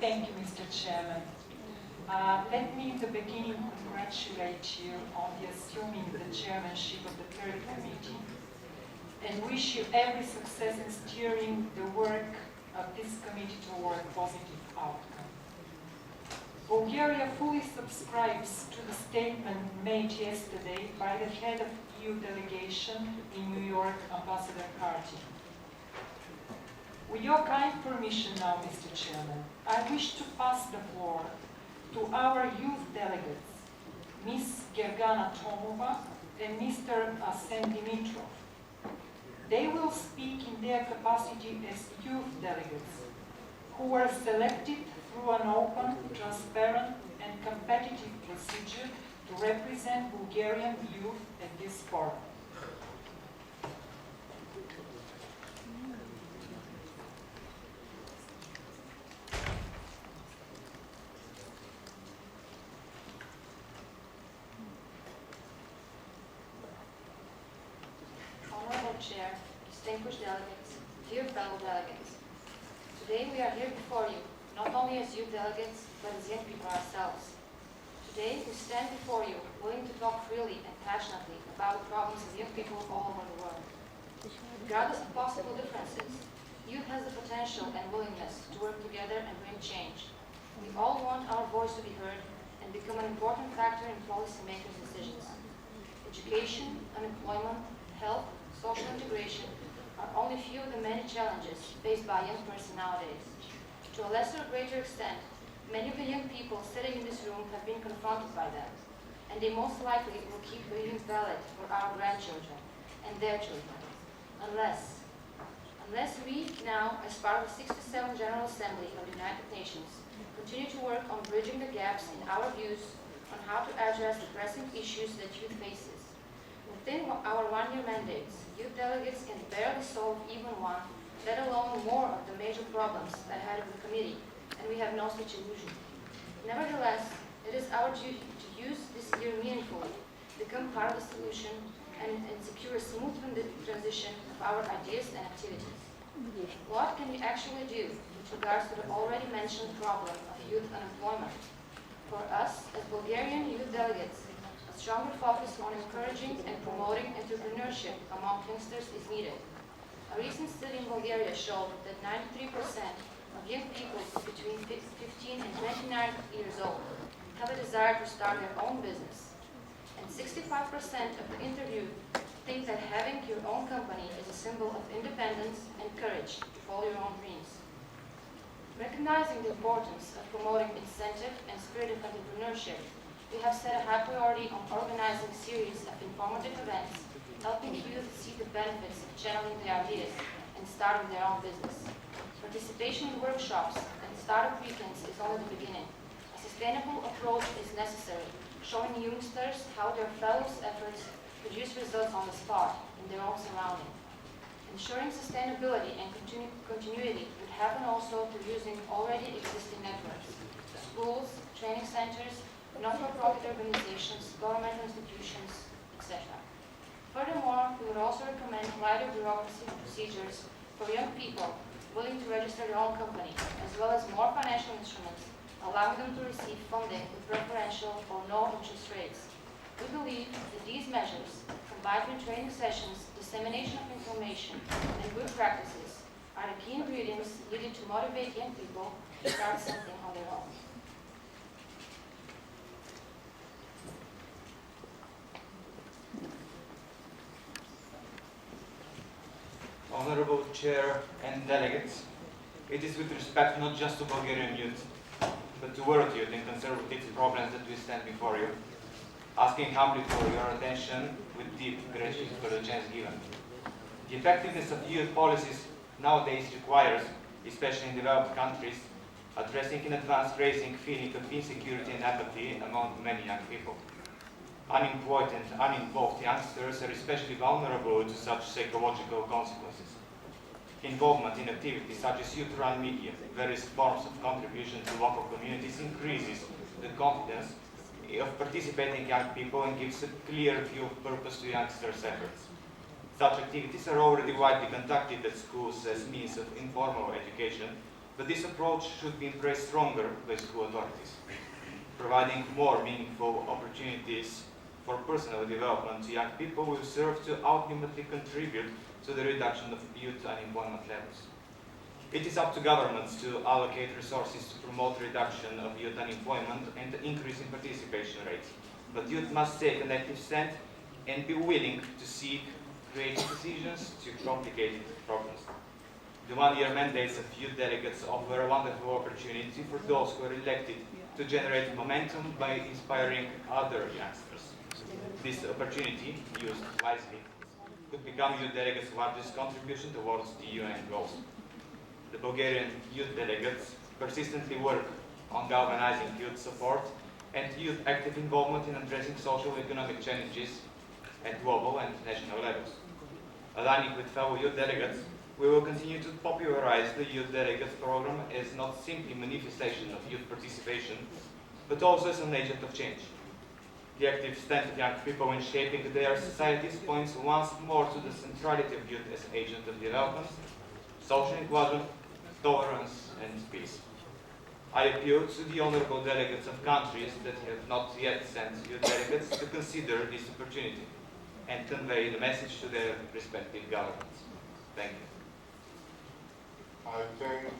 Thank you, Mr. Chairman. Let me in the beginning congratulate you on the assuming the chairmanship of the third committee and wish you every success in steering the work of this committee toward a positive outcome. Bulgaria fully subscribes to the statement made yesterday by the head of EU delegation in New York, Ambassador Carty. With your kind permission now, Mr. Chairman, I wish to pass the floor to our youth delegates, Ms. Gergana Tomova and Mr. Asen Dimitrov. They will speak in their capacity as youth delegates, who were selected through an open, transparent and competitive procedure to represent Bulgarian youth at this forum. Honorable Chair, distinguished delegates, dear fellow delegates, today we are here before you, not only as youth delegates, but as young people ourselves. Today we stand before you, willing to talk freely and passionately about the problems of young people all over the world. Regardless of possible differences, youth has the potential and willingness to work together and bring change. We all want our voice to be heard and become an important factor in policymakers' decisions. Education, unemployment, health, social integration are only a few of the many challenges faced by a young person nowadays. To a lesser or greater extent, many of the young people sitting in this room have been confronted by them, and they most likely will keep being valid for our grandchildren and their children, unless we now, as part of the 67th General Assembly of the United Nations, continue to work on bridging the gaps in our views on how to address the pressing issues that youth faces. Within our one-year mandates, youth delegates can barely solve even one, let alone more of the major problems ahead of the committee, and we have no such illusion. Nevertheless, it is our duty to use this year meaningfully, become part of the solution, and secure a smooth transition of our ideas and activities. What can we actually do with regards to the already mentioned problem of youth unemployment? For us, as Bulgarian youth delegates, a stronger focus on encouraging and promoting entrepreneurship among youngsters is needed. A recent study in Bulgaria showed that 93% of young people between 15 and 29 years old have a desire to start their own business. And 65% of the interviewed think that having your own company is a symbol of independence and courage to follow your own dreams. Recognizing the importance of promoting incentive and spirit of entrepreneurship, we have set a high priority on organizing a series of informative events, helping youth see the benefits of channeling their ideas and starting their own business. Participation in workshops and startup weekends is only the beginning. A sustainable approach is necessary, showing youngsters how their fellows' efforts produce results on the spot in their own surrounding. Ensuring sustainability and continuity would happen also through using already existing networks, schools, training centers, not-for-profit organizations, governmental institutions, etc. Furthermore, we would also recommend lighter bureaucracy procedures for young people willing to register their own company, as well as more financial instruments, allowing them to receive funding with preferential or no interest rates. We believe that these measures, combined with training sessions, dissemination of information, and good practices, are the key ingredients needed to motivate young people to start something on their own. Honorable Chair and delegates, it is with respect not just to Bulgarian youth, but to world youth and conservative problems that we stand before you, asking humbly for your attention with deep gratitude for the chance given. The effectiveness of youth policies nowadays requires, especially in developed countries, addressing in advance raising feeling of insecurity and apathy among many young people. Unemployed and uninvolved youngsters are especially vulnerable to such psychological consequences. Involvement in activities such as youth-run media, various forms of contribution to local communities increases the confidence of participating young people and gives a clear view of purpose to youngsters' efforts. Such activities are already widely conducted at schools as means of informal education, But this approach should be embraced stronger by school authorities, providing more meaningful opportunities for personal development to young people will serve to ultimately contribute to the reduction of youth unemployment levels. It is up to governments to allocate resources to promote reduction of youth unemployment and increase in participation rates. But youth must take an active stand and be willing to seek creative decisions to complicated problems. The one-year mandates of youth delegates offer a wonderful opportunity for those who are elected to generate momentum by inspiring other youngsters. This opportunity, used wisely, could become youth delegates' largest contribution towards the UN goals. The Bulgarian youth delegates persistently work on galvanizing youth support and youth active involvement in addressing social and economic challenges at global and national levels. Aligning with fellow youth delegates, we will continue to popularize the Youth Delegates program as not simply a manifestation of youth participation, but also as an agent of change. The active stand of young people in shaping their societies points once more to the centrality of youth as agent of development, social inclusion, tolerance, and peace. I appeal to the honorable delegates of countries that have not yet sent youth delegates to consider this opportunity and convey the message to their respective governments. Thank you. I thank